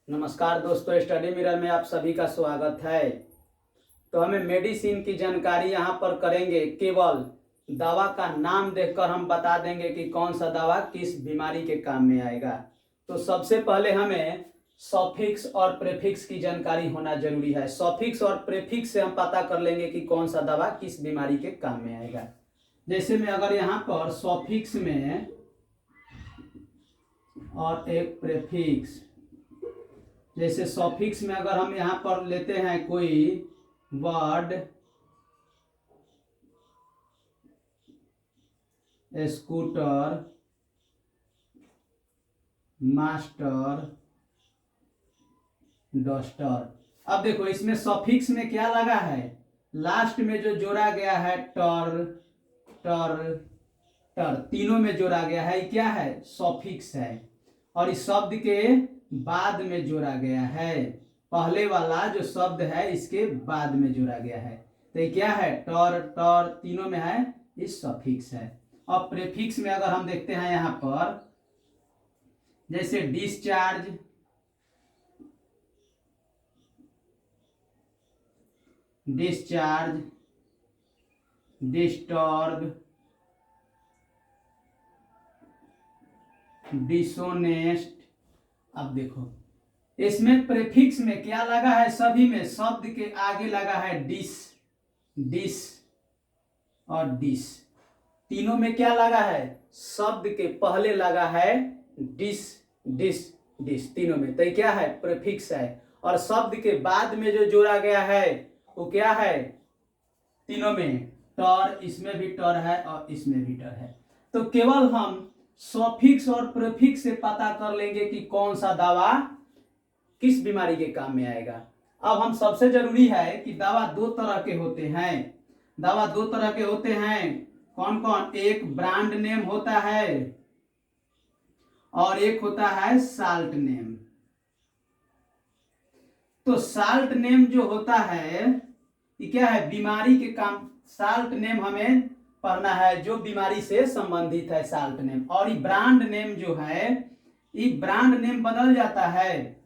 नमस्कार दोस्तों, study mirror में आप सभी का स्वागत है। तो हमें मेडिसिन की जानकारी यहाँ पर करेंगे। केवल दवा का नाम देखकर हम बता देंगे कि कौन सा दवा किस बीमारी के काम में आएगा। तो सबसे पहले हमें सॉफिक्स और प्रेफिक्स की जानकारी होना जरूरी है। सॉफिक्स और प्रेफिक्स से हम पता कर लेंगे कि कौन सा दवा किस बीमारी के काम में आएगा। जैसे मैं अगर यहाँ पर सॉफिक्स में और एक प्रेफिक्स, जैसे सॉफिक्स में अगर हम यहाँ पर लेते हैं कोई वर्ड, स्कूटर, मास्टर, डस्टर। अब देखो इसमें सॉफिक्स में क्या लगा है, लास्ट में जो जोड़ा गया है टर टर टर, तीनों में जोड़ा गया है, क्या है, सॉफिक्स है। और इस शब्द के बाद में जोड़ा गया है, पहले वाला जो शब्द है इसके बाद में जोड़ा गया है। तो ये क्या है, टर टर, तीनों में है, इस सफिक्स है। और प्रेफिक्स में अगर हम देखते हैं यहाँ पर, जैसे डिस्चार्ज, डिस्चार्ज, डिस्टर्ब, डिसोनेस्ट। अब देखो इसमें प्रेफिक्स में क्या लगा है, सभी में शब्द के आगे लगा है डिस, डिस और डिस। तीनों में क्या लगा है, शब्द के पहले लगा है डिस डिस डिस, तीनों में। तो क्या है, प्रेफिक्स है। और शब्द के बाद में जो जोड़ा गया है वो क्या है, तीनों में टर, इसमें भी टर है और इसमें भी टर है। तो केवल हम सॉफिक्स और प्रेफिक्स से पता कर लेंगे कि कौन सा दवा किस बीमारी के काम में आएगा। अब हम सबसे जरूरी है कि दवा दो तरह के होते हैं। दवा दो तरह के होते हैं, कौन कौन, एक ब्रांड नेम होता है और एक होता है साल्ट नेम। तो साल्ट नेम जो होता है ये क्या है, बीमारी के काम, साल्ट नेम हमें पढ़ना है जो बीमारी से संबंधित है, साल्ट नेम। और ये ब्रांड नेम जो है, ये ब्रांड नेम बदल जाता है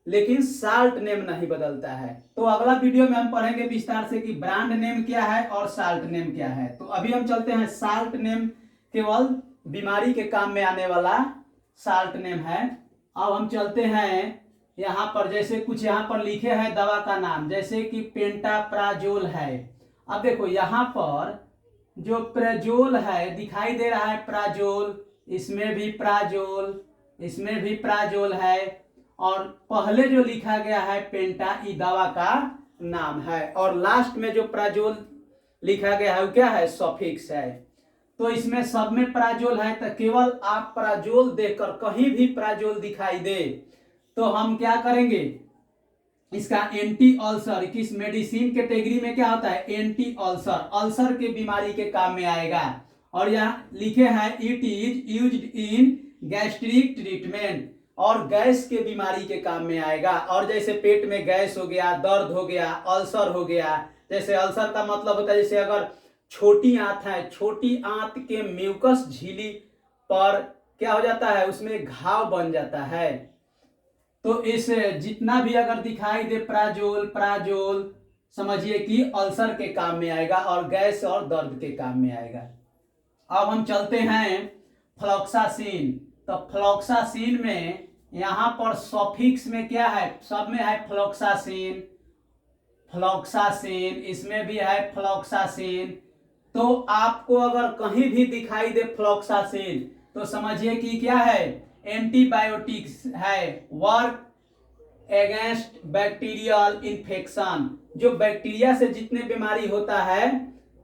लेकिन साल्ट नेम नहीं बदलता है। तो अगला वीडियो में हम पढ़ेंगे विस्तार से कि ब्रांड नेम क्या है और साल्ट नेम क्या है। तो अभी हम चलते हैं, साल्ट नेम केवल बीमारी के काम में आने वाला साल्ट नेम है। अब हम चलते हैं यहाँ पर, जैसे कुछ यहाँ पर लिखे हैं दवा का नाम, जैसे कि पेंटाप्राजोल है। अब देखो यहाँ पर जो प्राजोल है दिखाई दे रहा है, प्राजोल, इसमें भी प्राजोल, इसमें भी प्राजोल है। और पहले जो लिखा गया है पेंटा, ई दवा का नाम है। और लास्ट में जो प्राजोल लिखा गया है वो क्या है, सॉफिक्स है। तो इसमें सब में प्राजोल है। तो केवल आप प्राजोल देखकर, कहीं भी प्राजोल दिखाई दे तो हम क्या करेंगे, इसका एंटी अल्सर, किस मेडिसिन कैटेगरी में क्या होता है, एंटी अल्सर, अल्सर के बीमारी के काम में आएगा। और यहाँ लिखे हैं it is used in gastric treatment, और गैस के बीमारी के काम में आएगा। और जैसे पेट में गैस हो गया, दर्द हो गया, अल्सर हो गया। जैसे अल्सर का मतलब होता है, जैसे अगर छोटी आंत है, छोटी आंत के म्यूकस झिल्ली पर क्या हो जाता है, उसमें घाव बन जाता है। तो इस जितना भी अगर दिखाई दे प्राजोल, प्राजोल समझिए कि अल्सर के काम में आएगा और गैस और दर्द के काम में आएगा। अब हम चलते हैं फ्लॉक्सासिन। तो फ्लॉक्सासिन में यहाँ पर सॉफिक्स में क्या है, सब में है फ्लॉक्सासिन, फ्लॉक्सासिन, इसमें भी है फ्लॉक्सासिन। तो आपको अगर कहीं भी दिखाई दे फ्लॉक्सासिन तो समझिए कि क्या है, एंटीबायोटिक्स है, वर्क अगेंस्ट बैक्टीरियल इन्फेक्शन। जो बैक्टीरिया से जितने बीमारी होता है,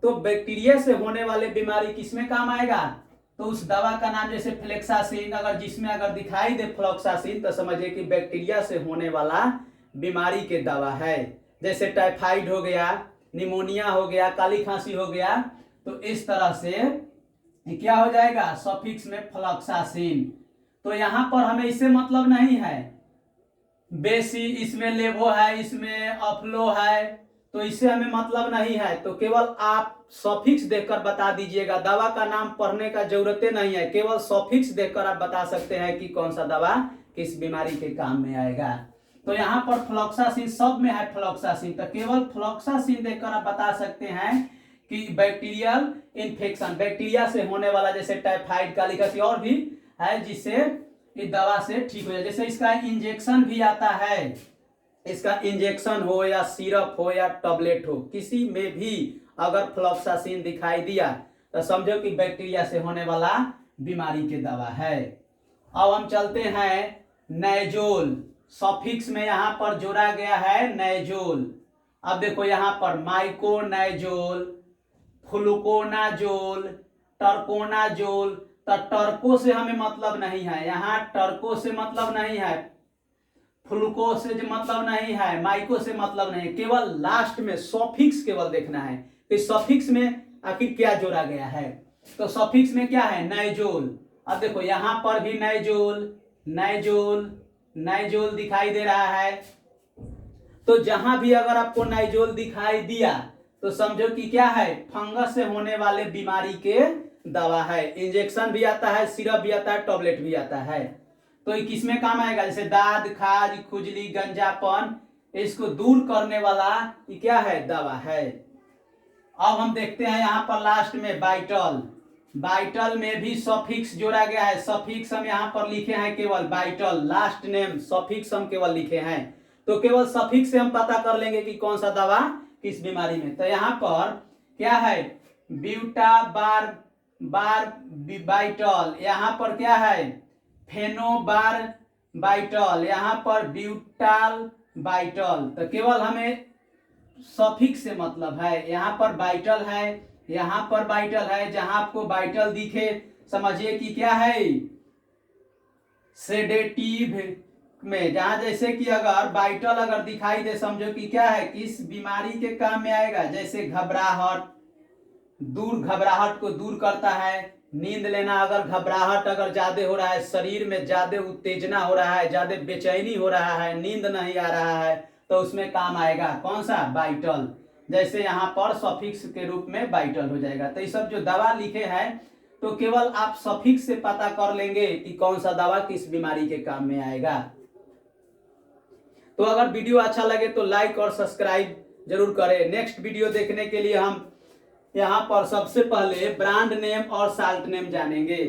तो बैक्टीरिया से होने वाले बीमारी किसमें काम आएगा, तो उस दवा का नाम, जैसे फ्लेक्सासिन, अगर जिसमें अगर दिखाई दे फ्लॉक्सासिन तो समझिए कि बैक्टीरिया से होने वाला बीमारी के दवा है। जैसे टाइफाइड हो गया, निमोनिया हो गया, काली खांसी हो गया, तो इस तरह से क्या हो जाएगा, सफिक्स में फ्लॉक्सासिन। तो यहां पर हमें इससे मतलब नहीं है, बेसी, इसमें लेवो है, इसमें अफ्लो है, तो इससे हमें मतलब नहीं है। तो केवल आप सॉफिक्स देखकर बता दीजिएगा, दवा का नाम पढ़ने का जरूरत नहीं है, केवल सॉफिक्स देखकर आप बता सकते हैं कि कौन सा दवा किस बीमारी के काम में आएगा। तो यहाँ पर फ्लॉक्सासिन सब में है फ्लॉक्सासिन, तो केवल फ्लॉक्सासिन देखकर आप बता सकते हैं कि बैक्टीरियल इन्फेक्शन, बैक्टीरिया से होने वाला, जैसे टाइफाइड, काली खांसी और भी है जिससे इस दवा से ठीक हो जाए। जैसे इसका इंजेक्शन भी आता है, इसका इंजेक्शन हो या सिरप हो या टैबलेट हो, किसी में भी अगर फ्लॉक्सासिन दिखाई दिया तो समझो कि बैक्टीरिया से होने वाला बीमारी की दवा है। अब हम चलते हैं नाइजोल, सफिक्स में यहाँ पर जोड़ा गया है नाइजोल। अब देखो यहाँ पर माइकोनाइजोल, फ्लुकोनाजोल, टर्कोनाजोल, तो टर्को से हमें मतलब नहीं है, यहाँ टर्को से मतलब नहीं है, फ्लुको से मतलब नहीं है, माइको से मतलब नहीं है, केवल लास्ट में सफिक्स केवल देखना है कि सफिक्स में आखिर क्या जोड़ा गया है। तो सफिक्स में क्या है, नाइजोल। अब देखो यहाँ पर भी नाइजोल, नाइजोल, नाइजोल दिखाई दे रहा है। तो जहां भी अगर आपको नाइजोल दिखाई दिया तो समझो कि क्या है, फंगस से होने वाले बीमारी के दवा है। इंजेक्शन भी आता है, सिरप भी आता है, टैबलेट भी आता है। तो ये किसमें काम आएगा, जैसे दाद, खाज, खुजली, गंजापन, इसको दूर करने वाला ये क्या है, दवा है। अब हम देखते हैं यहाँ पर लास्ट में बाइटल, बाइटल में भी सफिक्स जोड़ा गया है। सफिक्स हम यहाँ पर लिखे हैं केवल बाइटल, लास्ट नेम सफिक्स हम केवल लिखे हैं। तो केवल सफिक्स से हम पता कर लेंगे कि कौन सा दवा किस बीमारी में। तो यहाँ पर क्या है, ब्यूटा बार बार बाइटल, यहाँ पर क्या है, फेनोबार बाइटल, यहाँ पर ब्यूटाल बाइटल। तो केवल हमें सफिक्स से मतलब है, यहाँ पर बाइटल है, यहाँ पर बाइटल है, जहां आपको बाइटल दिखे समझिए कि क्या है, सेडेटिव में, जहां जैसे कि अगर बाइटल अगर दिखाई दे समझो कि क्या है, किस बीमारी के काम में आएगा, जैसे घबराहट, घबराहट को दूर करता है। नींद लेना, अगर घबराहट अगर ज्यादा हो रहा है, शरीर में ज्यादा उत्तेजना हो रहा है, ज्यादा बेचैनी हो रहा है, नींद नहीं आ रहा है, तो उसमें काम आएगा कौन सा, बाइटल। जैसे यहाँ पर सफिक्स के रूप में बाइटल हो जाएगा। तो ये सब जो दवा लिखे हैं तो केवल आप सफिक्स से पता कर लेंगे कि कौन सा दवा किस बीमारी के काम में आएगा। तो अगर वीडियो अच्छा लगे तो लाइक और सब्सक्राइब जरूर करें। नेक्स्ट वीडियो देखने के लिए हम यहाँ पर सबसे पहले ब्रांड नेम और साल्ट नेम जानेंगे।